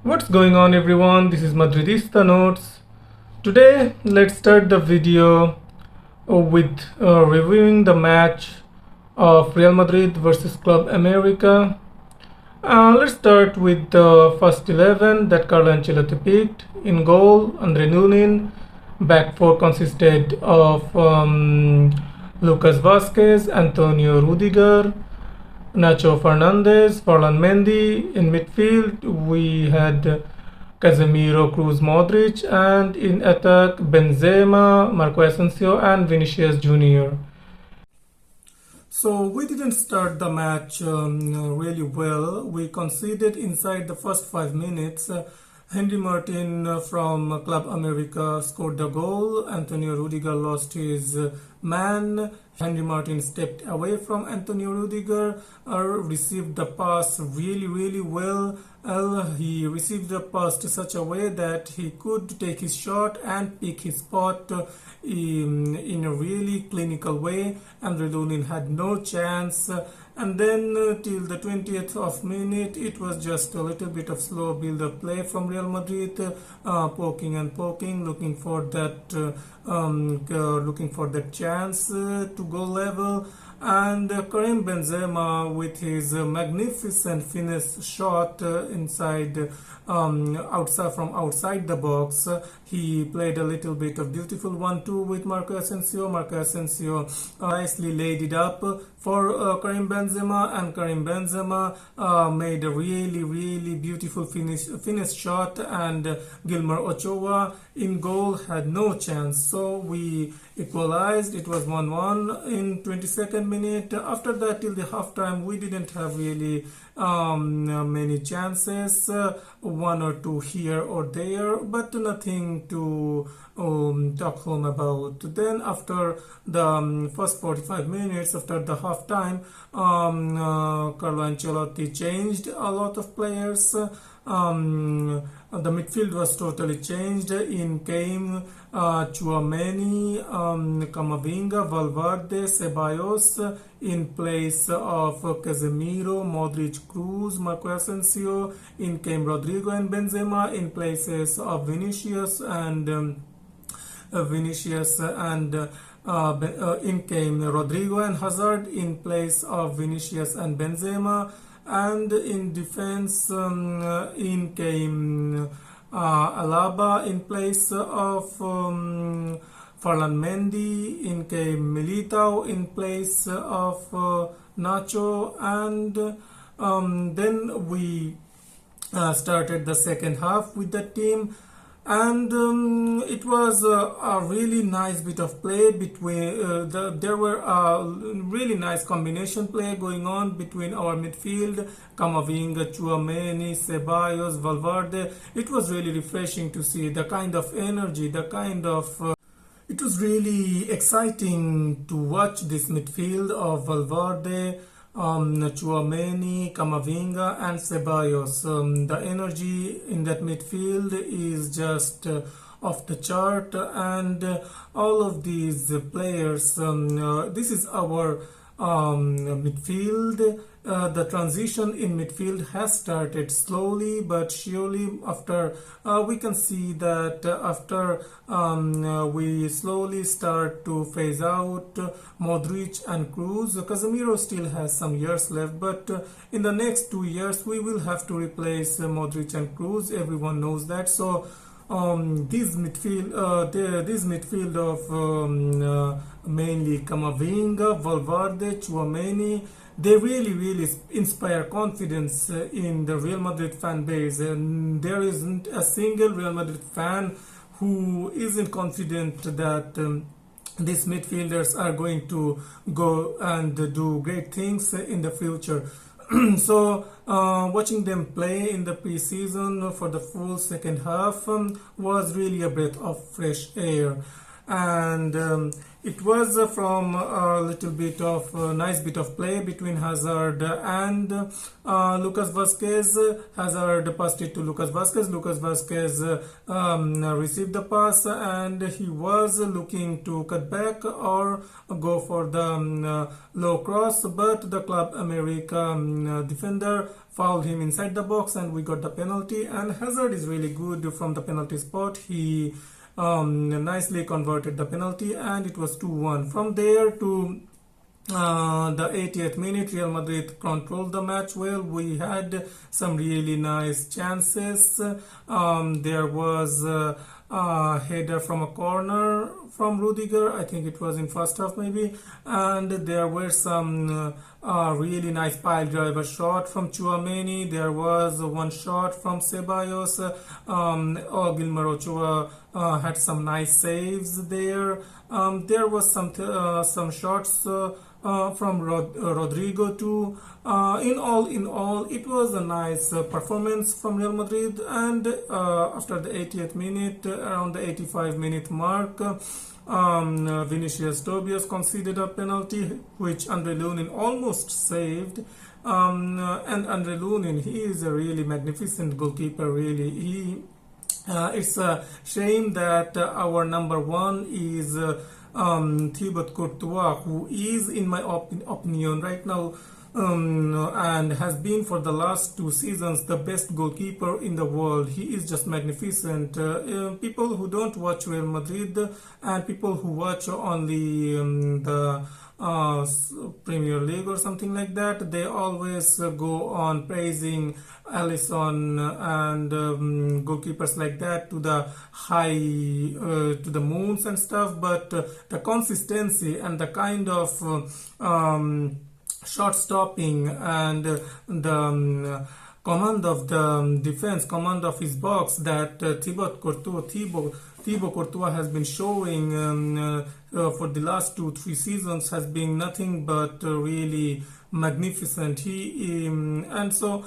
What's going on everyone, this is Madridista Notes. Today let's start the video with reviewing the match of Real Madrid versus Club America. Let's start with the first 11 that Carlo Ancelotti picked. In goal, Andre Nunin. Back four consisted of Lucas Vazquez, Antonio Rudiger, Nacho Fernandez, Ferland Mendy. In midfield, we had Casemiro, Cruz, Modric, and in attack, Benzema, Marco Asensio, and Vinicius Jr. So we didn't start the match really well. We conceded inside the first 5 minutes. Henry Martin from Club America scored the goal. Antonio Rudiger lost his man. Henry Martin stepped away from Antonio Rudiger, received the pass really well. He received the pass to such a way that he could take his shot and pick his spot in a really clinical way. Andre Lunin had no chance. And then till the 20th of minute, it was just a little bit of slow build-up play from Real Madrid, poking and poking, looking for that chance to go level. And Karim Benzema, with his magnificent finesse shot inside, outside from outside the box, he played a little bit of beautiful 1-2 with Marco Asensio. Marco Asensio nicely laid it up for Karim Benzema, and Karim Benzema made a really beautiful finish shot, and Gilmer Ochoa in goal had no chance. So we equalized. It was 1-1 in 22nd minute. After that, till the halftime, we didn't have really many chances, one or two here or there, but nothing to talk home about. Then after the first 45 minutes, after the halftime, Carlo Ancelotti changed a lot of players. The midfield was totally changed. In came Tchouaméni, Camavinga, Valverde, Ceballos in place of Casemiro, Modric, Cruz, Marco Asensio. In came Rodrigo and Benzema in places of Vinicius and in came Rodrigo and Hazard in place of Vinicius and Benzema. And in defense, in came Alaba in place of Ferland Mendy. In came Militao in place of Nacho. And then we started the second half with the team. And it was a really nice bit of play between there were a really nice combination play going on between our midfield, Camavinga, Tchouaméni, Ceballos, Valverde. It was really refreshing to see the kind of energy, it was really exciting to watch this midfield of Valverde, Tchouaméni, Camavinga, and Ceballos. The energy in that midfield is just off the chart, and all of these players. This is our midfield. The transition in midfield has started slowly but surely. After we can see that after we slowly start to phase out Modric and Cruz. Casemiro still has some years left, but in the next 2 years we will have to replace Modric and Cruz. Everyone knows that. So this midfield of mainly Camavinga, Valverde, Tchouaméni, they really inspire confidence in the Real Madrid fan base, and there isn't a single Real Madrid fan who isn't confident that these midfielders are going to go and do great things in the future. So watching them play in the preseason for the full second half was really a breath of fresh air. and it was from a little bit of nice bit of play between Hazard and Lucas Vazquez. Hazard passed it to Lucas Vazquez. Lucas Vazquez received the pass, and he was looking to cut back or go for the low cross, but the Club America defender fouled him inside the box, and we got the penalty. And Hazard is really good from the penalty spot. He nicely converted the penalty, and it was 2-1. From there to the 80th minute, Real Madrid controlled the match well. We had some really nice chances. There was a header from a corner from Rudiger. I think it was in first half maybe, and there were some really nice pile driver shot from Tchouaméni. There was one shot from Ceballos. Gilmar Ochoa had some nice saves there. There was some shots from Rodrigo too. In all, it was a nice performance from Real Madrid. And after the 80th minute, around the 85-minute mark, Vinicius Tobias conceded a penalty, which Andre Lunin almost saved. And Andre Lunin, he is a really magnificent goalkeeper. Really, it's a shame that our number one is Thibaut Courtois, who is, in my opinion, right now, and has been for the last 2 seasons the best goalkeeper in the world. He is just magnificent. People who don't watch Real Madrid and people who watch only the Premier League or something like that, they always go on praising Alisson and goalkeepers like that to the high, to the moons and stuff. But the consistency and the kind of shot stopping and the command of the defense, command of his box that Thibaut Courtois has been showing for the last 2-3 seasons has been nothing but really magnificent. And so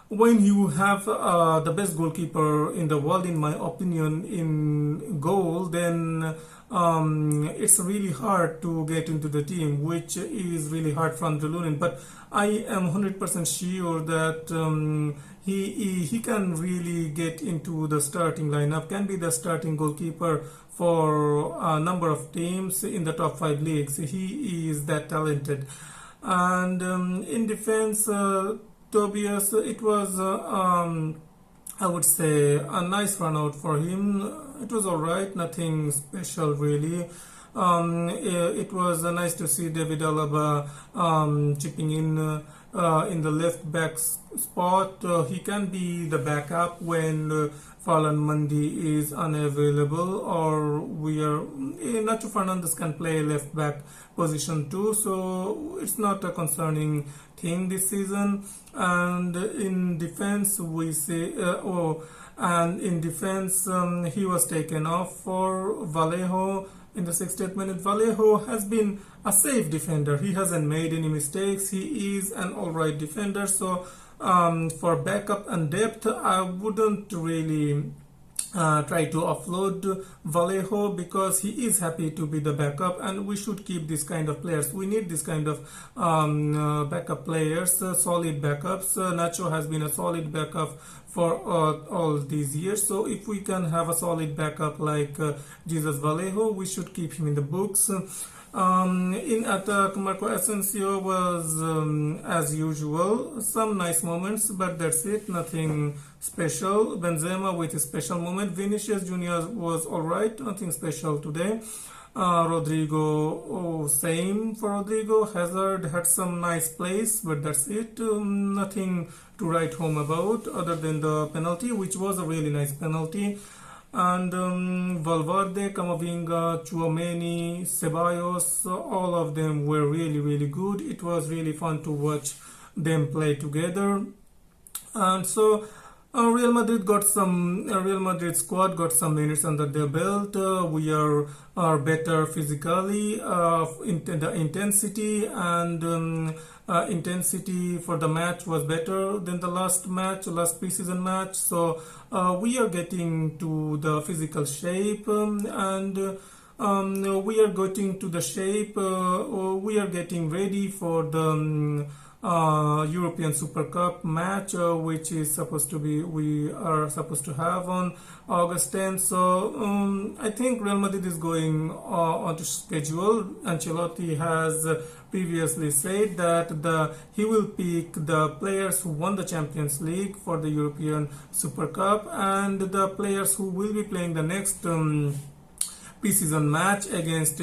when you have the best goalkeeper in the world, in my opinion, in goal, then it's really hard to get into the team, which is really hard for Andre Lunin. But I am 100% sure that he can really get into the starting lineup, can be the starting goalkeeper for a number of teams in the top 5 leagues. He is that talented. And in defense, Tobias, it was I would say a nice run out for him. It was alright, nothing special really. It was nice to see David Alaba chipping in the left back spot. He can be the backup when Falan Mandi is unavailable, or Nacho Fernandez can play left back position too, so it's not a concerning thing this season. And in defense, we say he was taken off for Vallejo in the 60th minute. Vallejo has been a safe defender. He hasn't made any mistakes. He is an alright defender. So for backup and depth, I wouldn't really try to offload Vallejo, because he is happy to be the backup, and we should keep this kind of players. We need this kind of backup players, solid backups. Nacho has been a solid backup for all these years, so if we can have a solid backup like Jesus Vallejo, we should keep him in the books. In attack, Marco Asensio was as usual, some nice moments, but that's it, nothing special. Benzema with a special moment. Vinicius Junior was alright, nothing special today. Rodrigo, same for Rodrigo. Hazard had some nice plays, but that's it. Nothing to write home about other than the penalty, which was a really nice penalty. And Valverde, Camavinga, Tchouaméni, Ceballos, all of them were really, really good. It was really fun to watch them play together. And so Real Madrid squad got some minutes under their belt. We are better physically. The intensity and intensity for the match was better than the last preseason match. So we are getting to the physical shape, and we are getting to the shape, we are getting ready for the European Super Cup match, which is supposed to be, we are supposed to have on August 10th. So I think Real Madrid is going on to schedule. Ancelotti has previously said that he will pick the players who won the Champions League for the European Super Cup, and the players who will be playing the next preseason match against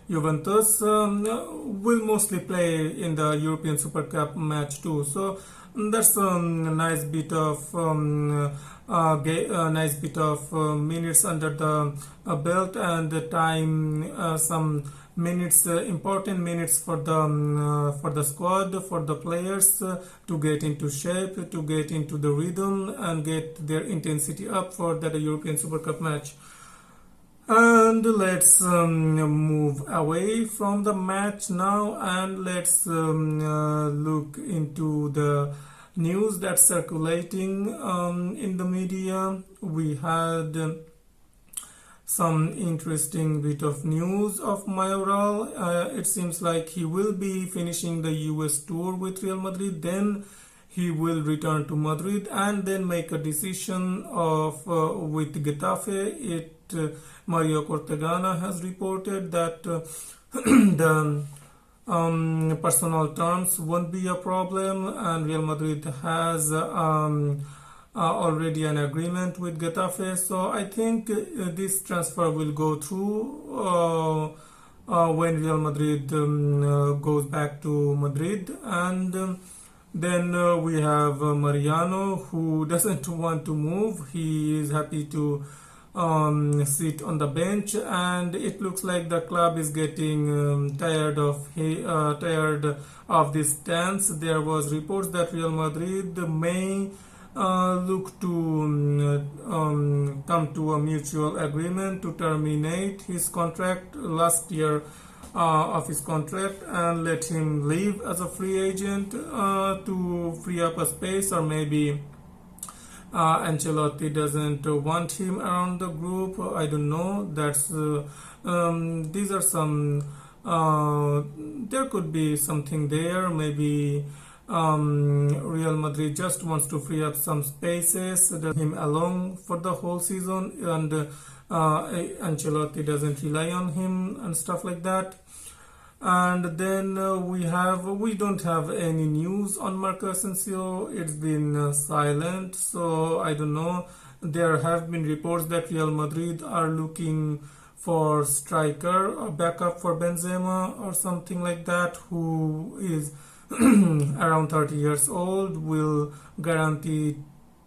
Juventus will mostly play in the European Super Cup match too. So that's a nice bit of minutes under the belt, and the time, some minutes, important minutes for the squad, for the players to get into shape, to get into the rhythm, and get their intensity up for that European Super Cup match. And let's move away from the match now, and let's look into the news that's circulating in the media. We had some interesting bit of news of Mayoral. It seems like he will be finishing the US tour with Real Madrid, then he will return to Madrid and then make a decision of with Getafe. Mario Cortegana has reported that the personal terms won't be a problem, and Real Madrid has already an agreement with Getafe. So I think this transfer will go through when Real Madrid goes back to Madrid. And then we have Mariano, who doesn't want to move. He is happy to sit on the bench, and it looks like the club is getting tired of this stance. There was reports that Real Madrid may look to come to a mutual agreement to terminate his contract, last year of his contract, and let him leave as a free agent to free up a space, or maybe Ancelotti doesn't want him around the group. I don't know. That's these are some. There could be something there. Maybe Real Madrid just wants to free up some spaces, let him alone for the whole season, and Ancelotti doesn't rely on him and stuff like that. And then we don't have any news on Marco Asensio. It's been silent, so I don't know. There have been reports that Real Madrid are looking for striker, a backup for Benzema or something like that, who is around 30 years old, will guarantee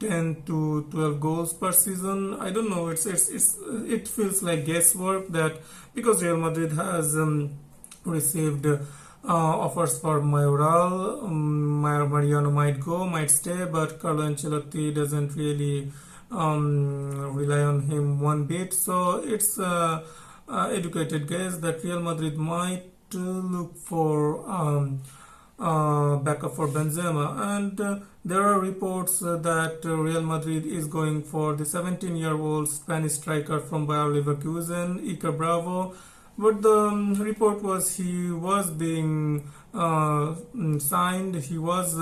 10 to 12 goals per season. I don't know. It feels like guesswork, that because Real Madrid has received offers for Mayoral. Mariano might go, might stay, but Carlo Ancelotti doesn't really rely on him one bit. So it's educated guess that Real Madrid might look for backup for Benzema. And there are reports that Real Madrid is going for the 17-year-old Spanish striker from Bayer Leverkusen, Iker Bravo. But the report was he was being signed, he was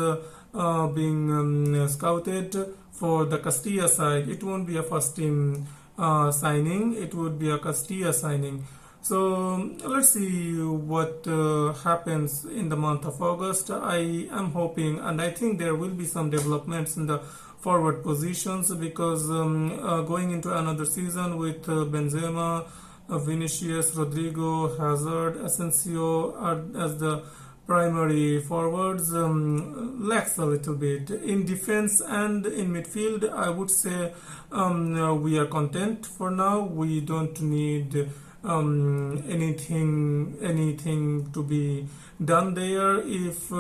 being scouted for the Castilla side. It won't be a first team signing, it would be a Castilla signing. So let's see what happens in the month of August. I am hoping, and I think there will be some developments in the forward positions, because going into another season with Benzema, Vinicius, Rodrigo, Hazard, Asensio as the primary forwards lacks a little bit. In defense and in midfield, I would say we are content for now. We don't need anything to be done there. If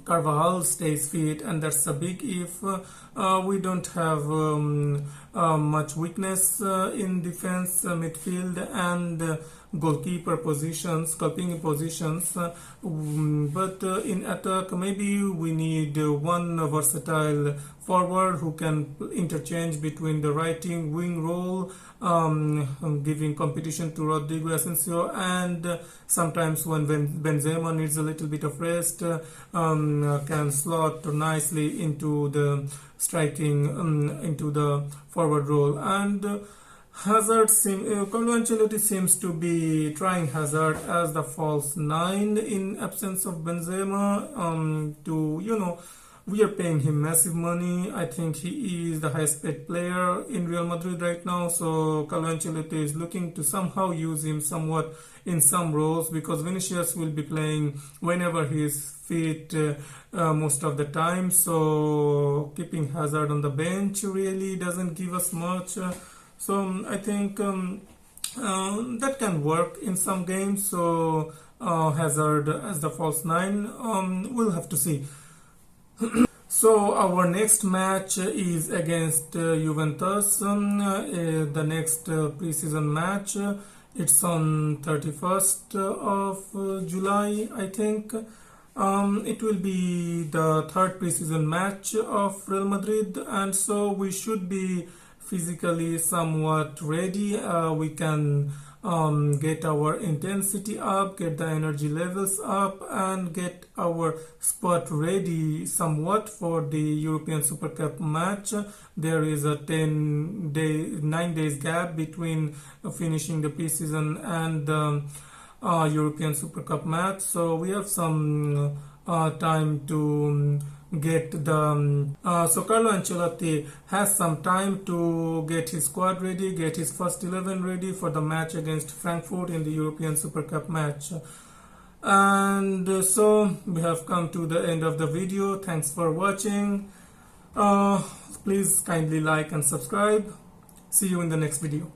Carvajal stays fit, and that's a big if, we don't have much weakness in defense, midfield, and goalkeeper positions, goalkeeping positions. But in attack, maybe we need one versatile forward who can interchange between the right wing role, giving competition to Rodrigo Asensio, and sometimes when Benzema needs a little bit of rest, can slot nicely into the striking, into the forward role. And Carlo Ancelotti seems to be trying Hazard as the false nine in absence of Benzema. We are paying him massive money. I think he is the highest paid player in Real Madrid right now. So Carlo Ancelotti is looking to somehow use him somewhat in some roles, because Vinicius will be playing whenever he is fit most of the time. So keeping Hazard on the bench really doesn't give us much. So I think that can work in some games. So Hazard as the false nine, we'll have to see. So our next match is against Juventus, the next preseason match. It's on 31st of July, I think. It will be the third preseason match of Real Madrid, and so we should be physically somewhat ready. We can get our intensity up, get the energy levels up, and get our spot ready somewhat for the European Super Cup match. There is a 9 days gap between finishing the preseason and the European Super Cup match, so we have some time to get the so Carlo Ancelotti has some time to get his squad ready, get his first 11 ready for the match against Frankfurt in the European Super Cup match. And so we have come to the end of the video. Thanks for watching. Please kindly like and subscribe. See you in the next video.